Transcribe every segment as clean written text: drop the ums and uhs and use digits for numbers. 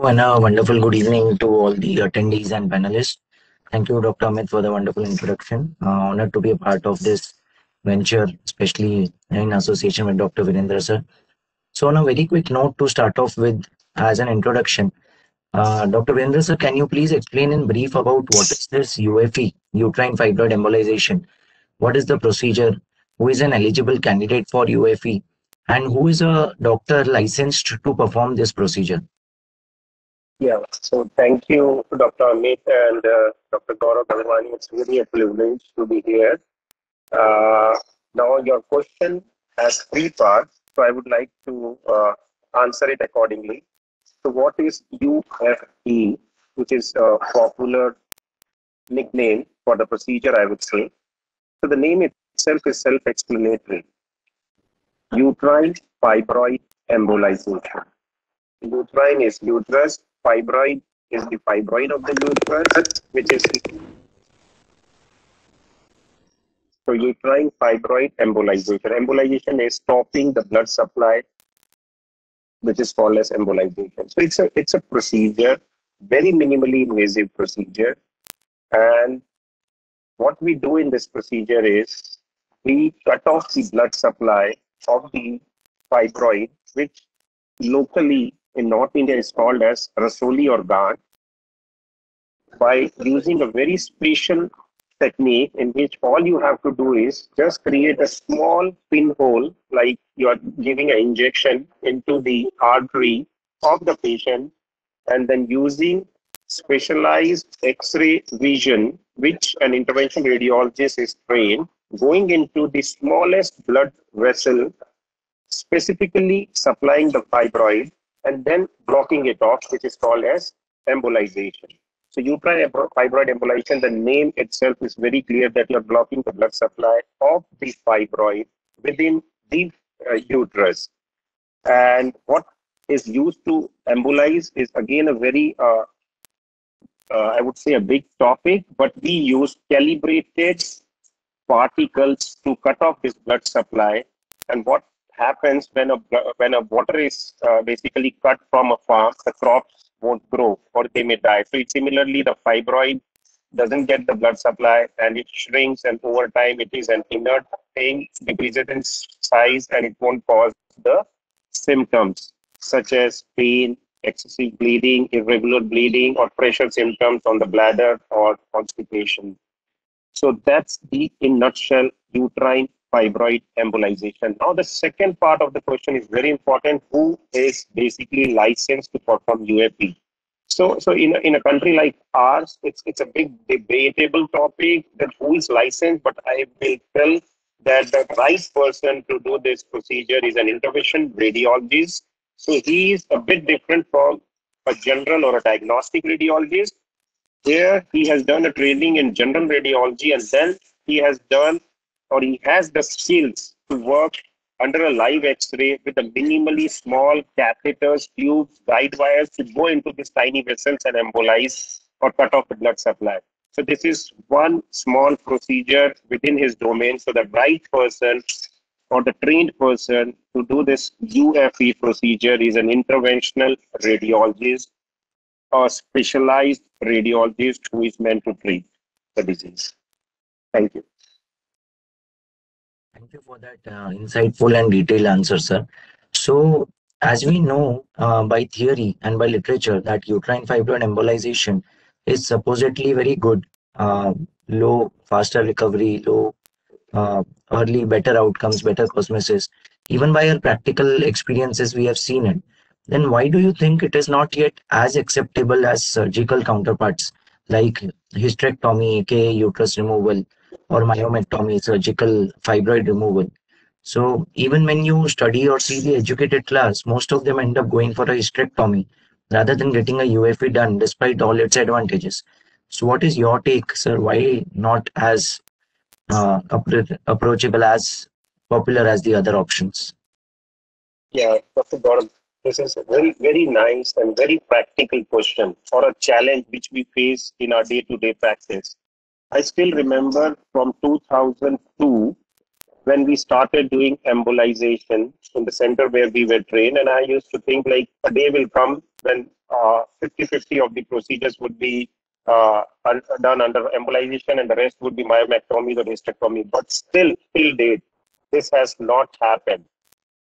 And a wonderful good evening to all the attendees and panelists. Thank you, Dr. Amit, for the wonderful introduction. Honored to be a part of this venture, especially in association with Dr. Virendra sir. So, on a very quick note to start off with, as an introduction, Dr. Virendra sir, can you please explain in brief about what is this UFE, uterine fibroid embolization? What is the procedure? Who is an eligible candidate for UFE? And who is a doctor licensed to perform this procedure? Yeah, so thank you, Dr. Amit and Dr. Gaurav Galwani. It's really a privilege to be here. Now, your question has three parts, so I would like to answer it accordingly. So, what is UFE, which is a popular nickname for the procedure, I would say? So, the name itself is self explanatory: uterine fibroid embolization. Uterine is uterus, fibroid is the fibroid of the uterus, which is so uterine fibroid embolization. Embolization is stopping the blood supply, which is called as embolization. So it's a procedure, very minimally invasive procedure. And what we do in this procedure is we cut off the blood supply of the fibroid, which locally in North India is called as rasoli or gand, by using a very special technique in which all you have to do is just create a small pinhole, like you are giving an injection into the artery of the patient, and then using specialized X-ray vision, which an intervention radiologist is trained, going into the smallest blood vessel, specifically supplying the fibroid, and then blocking it off, which is called as embolization. So uterine fibroid embolization, the name itself is very clear that you're blocking the blood supply of the fibroid within the uterus. And what is used to embolize is again a very, I would say, a big topic, but we use calibrated particles to cut off this blood supply. And what happens when a water is basically cut from a farm, the crops won't grow or they may die. So it's similarly the fibroid doesn't get the blood supply and it shrinks, and over time it is an inert thing, decreases in size, and it won't cause the symptoms such as pain, excessive bleeding, irregular bleeding, or pressure symptoms on the bladder or constipation. So that's the, in nutshell, uterine fibroid embolization. Now, the second part of the question is very important. Who is basically licensed to perform UFE? So in a country like ours, it's a big debatable topic that who is licensed, but I will tell that the right person to do this procedure is an intervention radiologist. So he is a bit different from a general or a diagnostic radiologist. Here, he has done a training in general radiology, and then he has done, or he has the skills to work under a live X-ray with a minimally small catheters, tubes, guide wires to go into these tiny vessels and embolize or cut off the blood supply. So this is one small procedure within his domain. So the right person or the trained person to do this UFE procedure is an interventional radiologist or specialized radiologist who is meant to treat the disease. Thank you. Thank you for that insightful and detailed answer, sir. So, as we know by theory and by literature that uterine fibroid embolization is supposedly very good, low, faster recovery, low, early, better outcomes, better cosmesis. Even by our practical experiences, we have seen it. Then why do you think it is not yet as acceptable as surgical counterparts like hysterectomy, aka uterus removal, or myomectomy, surgical fibroid removal? So even when you study or see the educated class, most of them end up going for a hysterectomy rather than getting a UFE done, despite all its advantages. So what is your take, sir? Why not as approachable, as popular as the other options? Yeah, Dr. Gaurav, this is a very, very nice and very practical question or a challenge which we face in our day-to-day practice. I still remember from 2002 when we started doing embolization in the center where we were trained, and I used to think like a day will come when 50-50 of the procedures would be done under embolization, and the rest would be myomectomy or hysterectomy. But still, till date, this has not happened.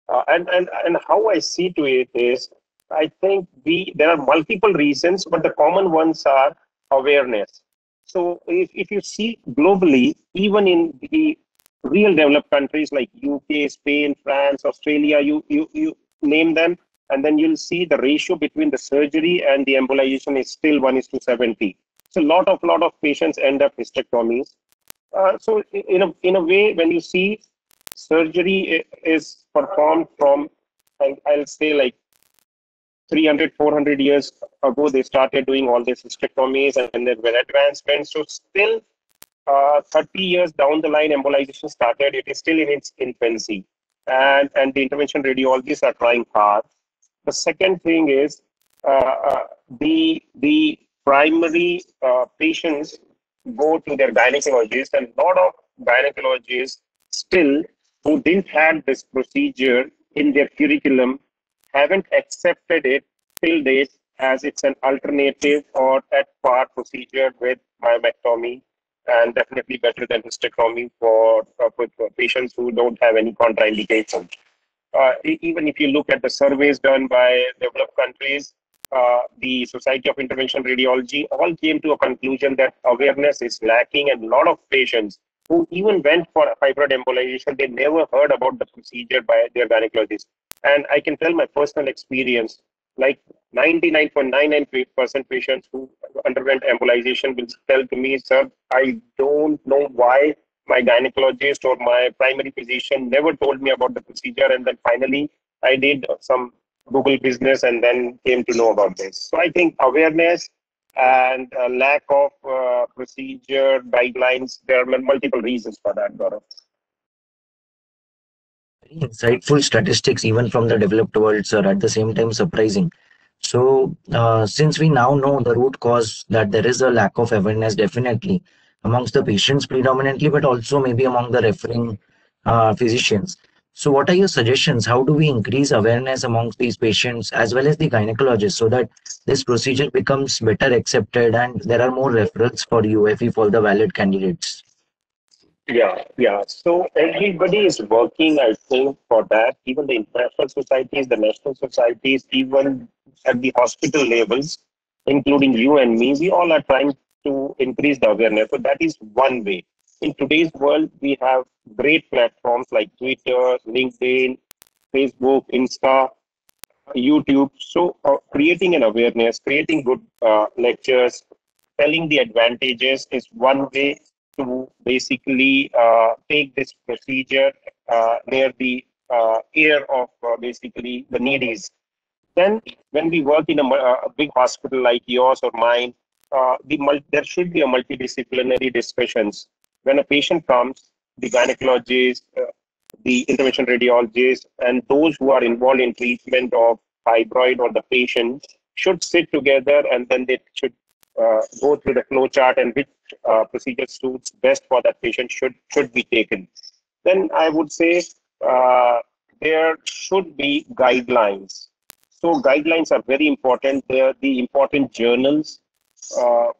And how I see to it is, I think there are multiple reasons, but the common ones are awareness. So if you see globally, even in the real developed countries like UK, Spain, France, Australia, you name them, and then you'll see the ratio between the surgery and the embolization is still 1:70. So lot of patients end up hysterectomies. So in a way, when you see surgery is performed from, I'll say like 300, 400 years ago, they started doing all these hysterectomies and there were advancements. So still 30 years down the line, embolization started. It is still in its infancy. And the intervention radiologists are trying hard. The second thing is the primary patients go to their gynecologist, and a lot of gynecologists still who didn't have this procedure in their curriculum haven't accepted it till date as it's an alternative or at par procedure with myomectomy, and definitely better than hysterectomy for patients who don't have any contraindications. Even if you look at the surveys done by developed countries, the Society of Interventional Radiology all came to a conclusion that awareness is lacking, and a lot of patients who even went for fibroid embolization, they never heard about the procedure by their gynecologist. And I can tell my personal experience, like 99.99% patients who underwent embolization will tell to me, sir, I don't know why my gynecologist or my primary physician never told me about the procedure. And then finally, I did some Google business and then came to know about this. So I think awareness and lack of procedure guidelines, there are multiple reasons for that, Gaurav. Very insightful statistics, even from the developed world, sir, at the same time surprising. So, since we now know the root cause that there is a lack of awareness, definitely amongst the patients predominantly, but also maybe among the referring physicians. So, what are your suggestions? How do we increase awareness amongst these patients as well as the gynecologists so that this procedure becomes better accepted and there are more referrals for UFE for the valid candidates? Yeah. So everybody is working, I think, for that. Even the international societies, the national societies, even at the hospital levels, including you and me, we all are trying to increase the awareness. So that is one way. In today's world, we have great platforms like Twitter, LinkedIn, Facebook, Insta, YouTube. So creating an awareness, creating good lectures, telling the advantages is one way to basically take this procedure near the ear of basically the needies. Then, when we work in a big hospital like yours or mine, there should be a multidisciplinary discussions. When a patient comes, the gynecologist, the intervention radiologist, and those who are involved in treatment of fibroid or the patient should sit together, and then they should go through the flow chart and which procedure suits best for that patient should be taken. Then I would say there should be guidelines. So guidelines are very important. They are the important journals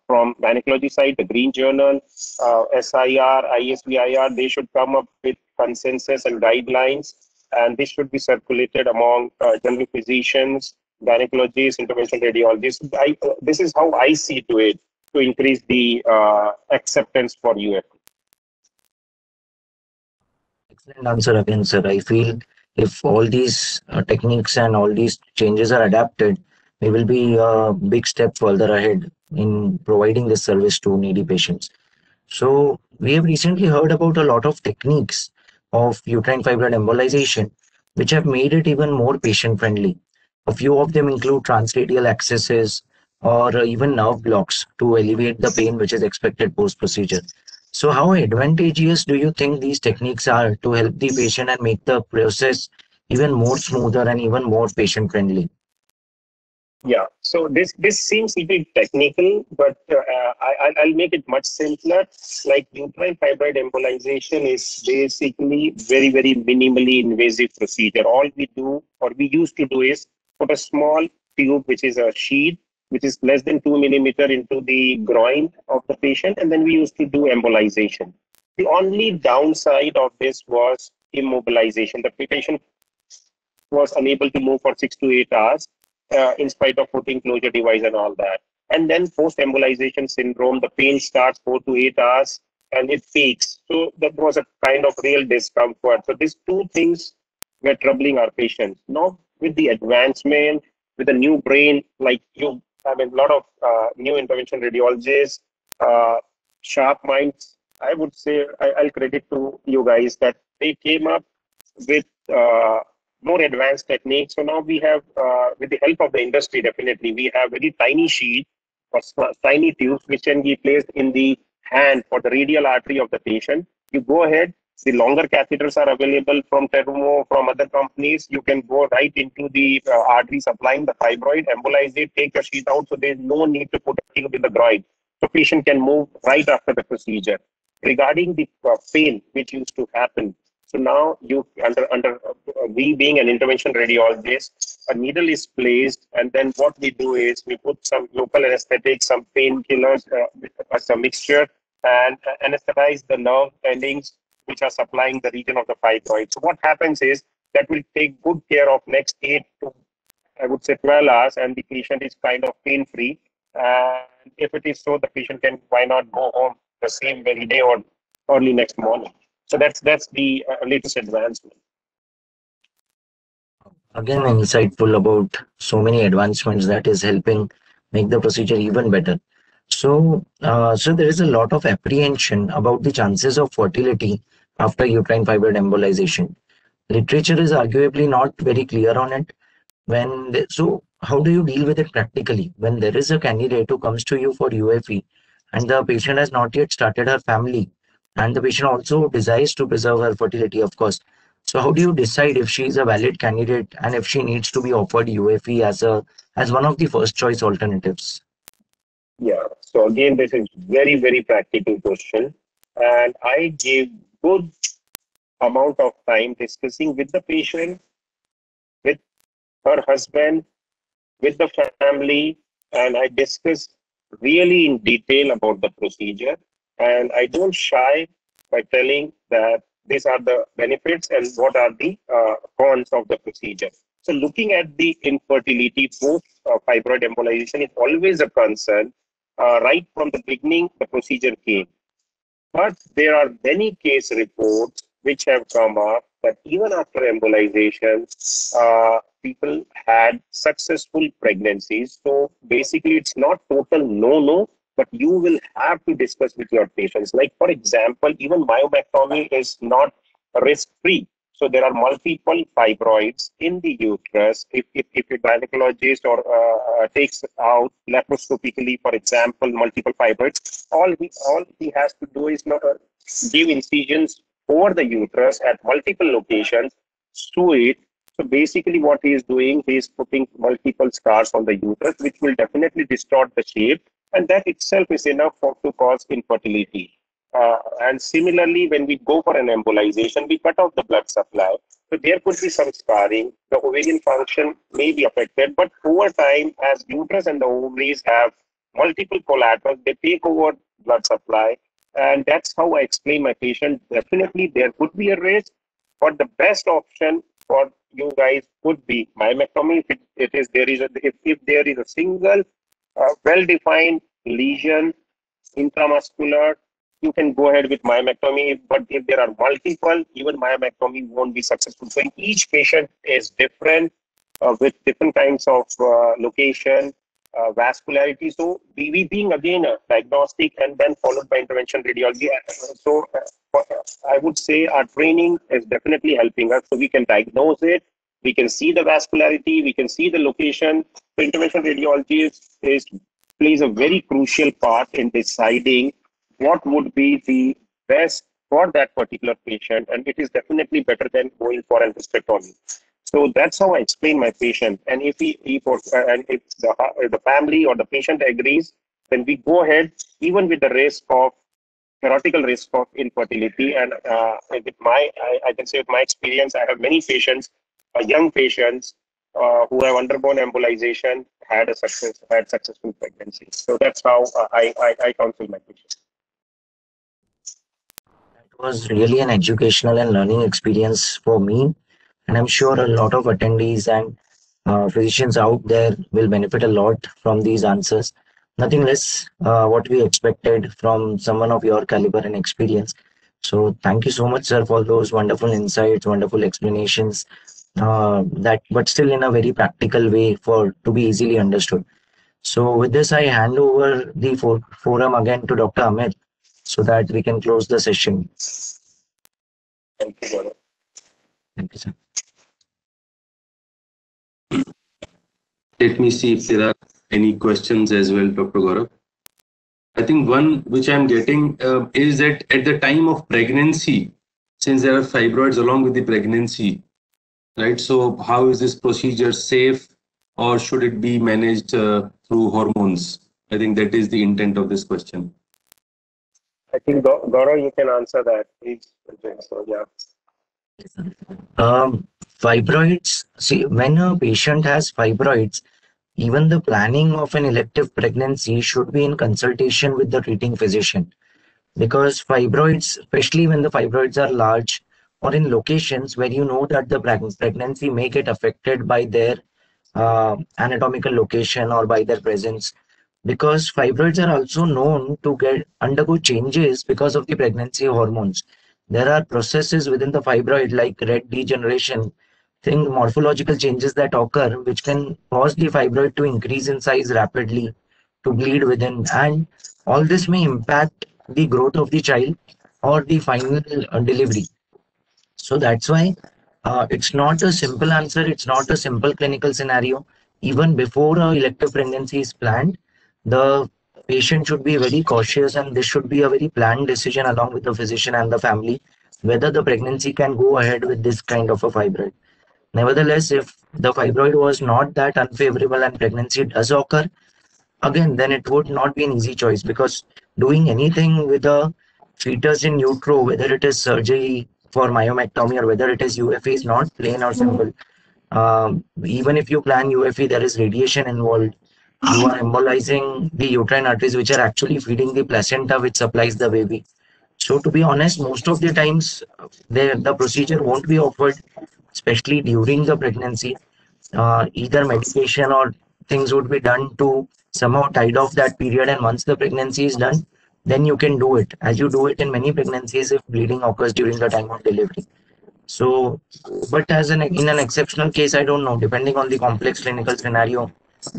from gynecology side, the Green Journal, SIR, ISBIR, they should come up with consensus and guidelines, and this should be circulated among general physicians, gynecologists, interventional radiologists. This is how I see to it to increase the acceptance for UF. Excellent answer again, sir. I feel if all these techniques and all these changes are adapted, we will be a big step further ahead in providing this service to needy patients. So we have recently heard about a lot of techniques of uterine fibroid embolization, which have made it even more patient friendly. A few of them include transradial accesses or even nerve blocks to alleviate the pain which is expected post procedure. So, how advantageous do you think these techniques are to help the patient and make the process even more smoother and even more patient friendly? Yeah, so this seems a bit technical, but I'll make it much simpler. Like uterine fibroid embolization is basically very minimally invasive procedure. All we do or we used to do is put a small tube, which is a sheath, which is less than 2 millimeter into the groin of the patient, and then we used to do embolization. The only downside of this was immobilization. The patient was unable to move for 6 to 8 hours in spite of putting closure device and all that. And then post-embolization syndrome, the pain starts 4 to 8 hours and it peaks. So that was a kind of real discomfort. So these two things were troubling our patients. Now with the advancement, with the new brain, like you, I mean, a lot of new intervention radiologists, uh, sharp minds, I would say, I'll credit to you guys that they came up with more advanced techniques. So now we have, with the help of the industry, definitely, we have very tiny sheet or tiny tubes which can be placed in the hand or the radial artery of the patient. You go ahead, the longer catheters are available from Terumo, from other companies. You can go right into the artery supplying the fibroid, embolize it, take the sheath out, so there's no need to put a tube in the groin. So patient can move right after the procedure. Regarding the pain which used to happen, so now you under we being an intervention radiologist, a needle is placed, and then what we do is we put some local anesthetic, some painkillers, some mixture, and anesthetize the nerve endings which are supplying the region of the fibroid. So what happens is that will take good care of next 8 to, I would say, 12 hours, and the patient is kind of pain free. And if it is so, the patient can why not go home the same very day or early next morning. So that's the latest advancement. Again, insightful about so many advancements that is helping make the procedure even better. So there is a lot of apprehension about the chances of fertility after uterine fibroid embolization. Literature is arguably not very clear on it. So how do you deal with it practically when there is a candidate who comes to you for UFE and the patient has not yet started her family, and the patient also desires to preserve her fertility, of course. So how do you decide if she is a valid candidate and if she needs to be offered UFE as one of the first choice alternatives? Yeah. So again, this is very practical question, and I gave good amount of time discussing with the patient, with her husband, with the family, and I discussed really in detail about the procedure. And I don't shy by telling that these are the benefits and what are the cons of the procedure. So looking at the infertility post fibroid embolization is always a concern. Right from the beginning, the procedure came. But there are many case reports which have come up that even after embolization, people had successful pregnancies. So basically, it's not total no-no, but you will have to discuss with your patients. Like, for example, even myomectomy is not risk-free. So there are multiple fibroids in the uterus. If a gynecologist or takes out laparoscopically, for example, multiple fibroids, all he has to do is not give incisions over the uterus at multiple locations, sew it. So basically, what he is doing, he is putting multiple scars on the uterus, which will definitely distort the shape, and that itself is enough to cause infertility. And similarly, when we go for an embolization, we cut off the blood supply. So there could be some scarring. The ovarian function may be affected, but over time, as uterus and the ovaries have multiple collaterals, they take over blood supply. And that's how I explain my patient. Definitely, there could be a risk, but the best option for you guys could be myomectomy. If there is a single well-defined lesion intramuscular, you can go ahead with myomectomy. But if there are multiple, even myomectomy won't be successful. So each patient is different with different kinds of location, vascularity. So we being again a diagnostic and then followed by intervention radiology. I would say our training is definitely helping us. So we can diagnose it, we can see the vascularity, we can see the location. So intervention radiology plays a very crucial part in deciding what would be the best for that particular patient, and it is definitely better than going for an hysterectomy. So that's how I explain my patient. And if the family or the patient agrees, then we go ahead, even with the risk of theoretical risk of infertility. And I can say with my experience, I have many patients, young patients, who have undergone embolization had successful pregnancy. So that's how I counsel my patients. It was really an educational and learning experience for me, and I'm sure a lot of attendees and physicians out there will benefit a lot from these answers. Nothing less what we expected from someone of your caliber and experience. So thank you so much, sir, for those wonderful insights, wonderful explanations. That, but still in a very practical way for to be easily understood. So with this, I hand over the forum again to Dr. Amit so that we can close the session. Thank you, Gaurav. Thank you, sir. Let me see if there are any questions as well, Dr. Gaurav. I think one which I'm getting is that at the time of pregnancy, since there are fibroids along with the pregnancy, right? So how is this procedure safe, or should it be managed through hormones? I think that is the intent of this question. I think Gaurav, you can answer that, please. So, yeah. Fibroids. See, when a patient has fibroids, even the planning of an elective pregnancy should be in consultation with the treating physician, because fibroids, especially when the fibroids are large or in locations where you know that the pregnancy may get affected by their anatomical location or by their presence, because fibroids are also known to undergo changes because of the pregnancy hormones. There are processes within the fibroid like red degeneration, morphological changes that occur which can cause the fibroid to increase in size rapidly, to bleed within, and all this may impact the growth of the child or the final delivery. So that's why it's not a simple answer. It's not a simple clinical scenario. Even before a elective pregnancy is planned, the patient should be very cautious, and this should be a very planned decision along with the physician and the family whether the pregnancy can go ahead with this kind of a fibroid. Nevertheless, if the fibroid was not that unfavorable and pregnancy does occur, again, then it would not be an easy choice, because doing anything with a fetus in utero, whether it is surgery for myomectomy or whether it is UFE, is not plain or simple. Even if you plan UFE, there is radiation involved. You are embolizing the uterine arteries, which are actually feeding the placenta, which supplies the baby. So, to be honest, most of the times the procedure won't be offered, especially during the pregnancy. Either medication or things would be done to somehow tide off that period. And once the pregnancy is done, then you can do it, as you do it in many pregnancies if bleeding occurs during the time of delivery. So, but in an exceptional case, I don't know, depending on the complex clinical scenario,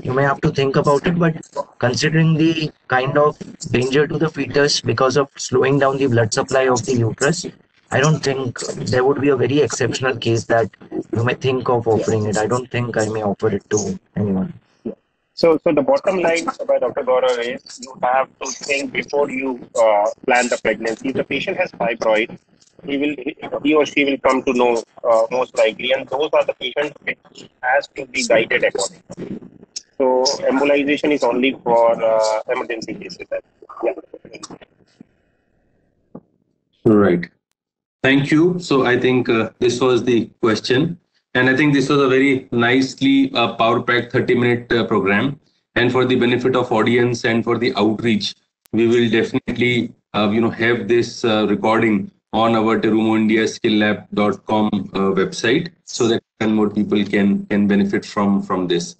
you may have to think about it. But considering the kind of danger to the fetus because of slowing down the blood supply of the uterus, I don't think there would be a very exceptional case that you may think of offering it. I don't think I may offer it to anyone. So the bottom line by Dr. Gaurav is you have to think before you plan the pregnancy. If the patient has fibroid, he or she will come to know most likely, and those are the patients which has to be guided accordingly. So embolization is only for emergency cases. Yeah. Right. Thank you. So I think this was the question. And I think this was a very nicely power-packed 30-minute program. And for the benefit of audience and for the outreach, we will definitely have this recording on our terumoindiaskilllab.com website, so that more people can benefit from this.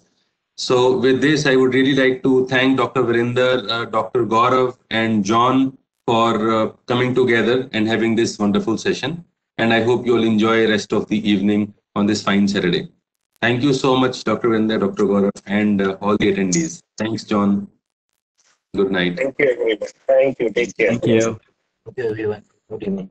So with this, I would really like to thank Dr. Virender, Dr. Gaurav, and John for coming together and having this wonderful session. And I hope you'll enjoy the rest of the evening on this fine Saturday. Thank you so much, Dr. Virender, Dr. Gaurav, and all the attendees. Thanks, John. Good night. Thank you, everyone. Thank you. Take care. Thank you, everyone. Good evening.